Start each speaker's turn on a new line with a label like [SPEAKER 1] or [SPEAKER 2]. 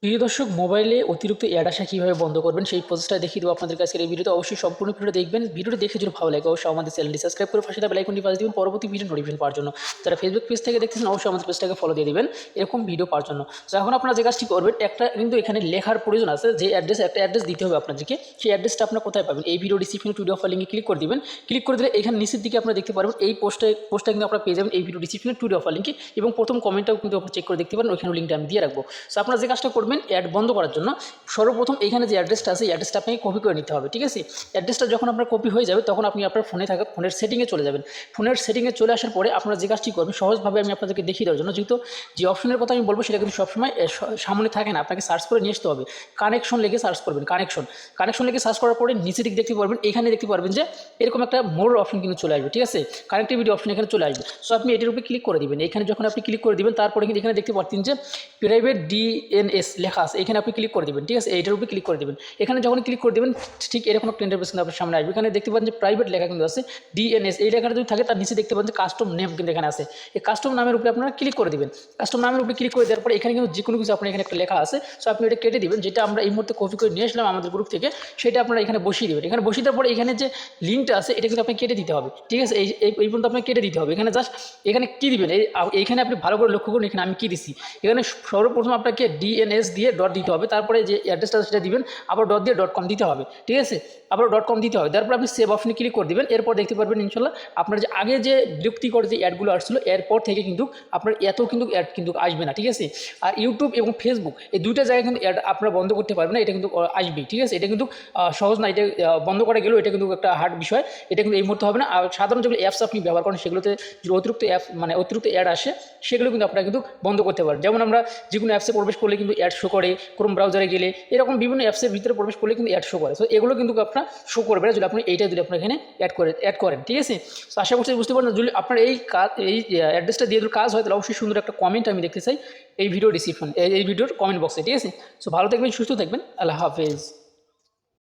[SPEAKER 1] প্রিয় দর্শক, মোবাইলে অতিরিক্ত অ্যাড আসা কীভাবে বন্ধ করবেন সেই প্রসেসটা দেখিয়ে দেবো আপনাদের কাছে। এই ভিডিওতে অবশ্যই সম্পূর্ণ ভিডিওটা দেখবেন। ভিডিওটি দেখে যদি ভালো লাগে অবশ্যই আমাদের চ্যানেলটি সাবস্ক্রাইব করে পাশে বেল আইকনটি বাজিয়ে দিবেন পরবর্তী ভিডিও নোটিফিকেশন পাওয়ার জন্য। যারা ফেসবুক পেজ থেকে দেখতেছেন অবশ্যই আমাদের পেজটাকে ফলো দিয়ে দিবেন এরকম ভিডিও পাওয়ার জন্য। তো এখন আপনারা যে কাজটি করবেন, একটা কিন্তু এখানে লেখার প্রয়োজন আছে, যে একটা অ্যাড্রেস দিতে হবে আপনাদেরকে। সেই অ্যাড্রেসটা আপনারা কোথায় পাবেন? এই ভিডিও ডিসক্রিপশনে টু অফার লিঙ্কে ক্লিক করে দিবেন। ক্লিক করে দিলে এখানে নিচের দিকে আপনারা দেখতে পারবেন এই পোস্টটা কিন্তু আপনারা পেয়ে যাবেন এই ভিডিও ডিসক্রিপশনে টু অফার লিঙ্কে, এবং প্রথম কমেন্টটাও কিন্তু আপনি চেক করে দেখতে পারেন, ওইখানে লিঙ্কটা আমি দিয়ে রাখবো। সো আপনারা যে কাজটা করবেন অ্যাড বন্ধ করার জন্য, সর্বপ্রথম এখানে যে অ্যাড্রেসটা আছে এই অ্যাড্রেসটা আপনাকে কপি করে নিতে হবে। ঠিক আছে, অ্যাড্রেসটা যখন আপনার কপি হয়ে যাবে তখন আপনি আপনার ফোনে থাকা ফোনের সেটিংয়ে চলে যাবেন। ফোনের সেটিংয়ে চলে আসার পরে আপনারা যে কাজটি করবেন সহজভাবে আমি আপনাদেরকে দেখিয়ে দেওয়ার জন্য, যেহেতু যে অপশনের কথা আমি বলবো সেটা কিন্তু সবসময় সামনে থাকে না, আপনাকে সার্চ করে নিয়ে আসতে হবে। কানেকশন লিখে সার্চ করবেন, কানেকশন লিখে সার্চ করার পরে নিচে দিকে দেখতে পারবেন, এখানে দেখতে পারবেন যে এরকম একটা মোর অপশন কিন্তু চলে আসবে। ঠিক আছে, কানেক্টিভিটি অপশন এখানে চলে আসবে। সো আপনি এটির উপরে ক্লিক করে দিবেন। এখানে যখন আপনি ক্লিক করে দিবেন তারপরে কিন্তু এখানে দেখতে পাচ্ছেন যে প্রাইভেট ডিএনএস লেখা আছে, এখানে আপনি ক্লিক করে দিবেন। ঠিক আছে, এইটার উপরে ক্লিক করে দেবেন। এখানে যখন ক্লিক করে দেবেন ঠিক এরকম একটা ইন্টারফেস কিন্তু আপনার সামনে আসবে। এখানে দেখতে পাচ্ছেন যে প্রাইভেট লেখা কিন্তু আছে ডিএনএস, এই লেখাটা যদি থাকে তার নিচে দেখতে পাচ্ছেন যে কাস্টম নেম কিন্তু এখানে আছে। এই কাস্টম নামের উপরে আপনারা ক্লিক করে দিবেন। কাস্টম নামের উপরে ক্লিক করে দেওয়ার পরে এখানে কিন্তু যে কোনো কিছু আপনার এখানে একটা লেখা আছে। সো আপনি এটা কেটে দিবেন, যেটা আমরা এই মুহূর্তে কপি করে নিয়ে আসলাম আমাদের গ্রুপ থেকে, সেটা আপনারা এখানে বসিয়ে দেবেন। এখানে বসিয়ে দেওয়ার পরে এখানে যে লিঙ্কটা আছে এটা কিন্তু আপনি কেটে দিতে হবে। ঠিক আছে, এই পর্যন্ত আপনাকে কেটে দিতে হবে। এখানে জাস্ট এখানে কী দিবেন, এইখানে আপনি ভালো করে লক্ষ্য করুন, এখানে আমি কী দিচ্ছি। এখানে সর্বপ্রথম আপনাকে ডিএনএস দিয়ে ডট দিতে হবে, তারপরে যে অ্যাড্রেসটা সেটা দিবেন, আবার ডট দিয়ে .com দিতে হবে। ঠিক আছে, আবার .com দিতে হবে। তারপর আপনি সেভ অপশনে ক্লিক করে দেবেন। এরপর দেখতে পারবেন ইনশাল্লাহ আপনার যে আগে যে বিরক্তিকর যে অ্যাডগুলো আসছিলো এরপর থেকে কিন্তু আপনার এত কিন্তু অ্যাড কিন্তু আসবে না। ঠিক আছে, আর ইউটিউব এবং ফেসবুক এই দুইটা জায়গায় কিন্তু অ্যাড আপনারা বন্ধ করতে পারবেন না, এটা কিন্তু আসবেই। ঠিক আছে, এটা কিন্তু সহজ না, এটা বন্ধ করা গেলেও এটা কিন্তু একটা হার্ড বিষয়, এটা কিন্তু এই মুহূর্তে হবে না। আর সাধারণ যেগুলো অ্যাপস আপনি ব্যবহার করেন সেগুলোতে যে অতিরিক্ত অ্যাড আসে সেগুলো কিন্তু আপনারা কিন্তু বন্ধ করতে পারেন। যেমন আমরা যে কোনো অ্যাপসে প্রবেশ করলে কিন্তু অ্যাড শো করে, ক্রোম ব্রাউজারে গেলে এরকম বিভিন্ন অ্যাপসের ভিতরে প্রবেশ করলে কিন্তু অ্যাড শো করে। সো এগুলো কিন্তু আপনার শো করবে না যদি আপনি এইটা যদি আপনার এখানে অ্যাড করেন। ঠিক আছে, তো আশা করছি বুঝতে পারেন। যদি আপনার এই অ্যাড্রেসটা দিয়ে যদি কাজ হয় তাহলে অবশ্যই সুন্দর একটা কমেন্ট আমি দেখতে চাই এই ভিডিও ডিসক্রিপশন, এই ভিডিওর কমেন্ট বক্সে। ঠিক আছে, সো ভালো থাকবেন, সুস্থ থাকবেন, আল্লাহ হাফেজ।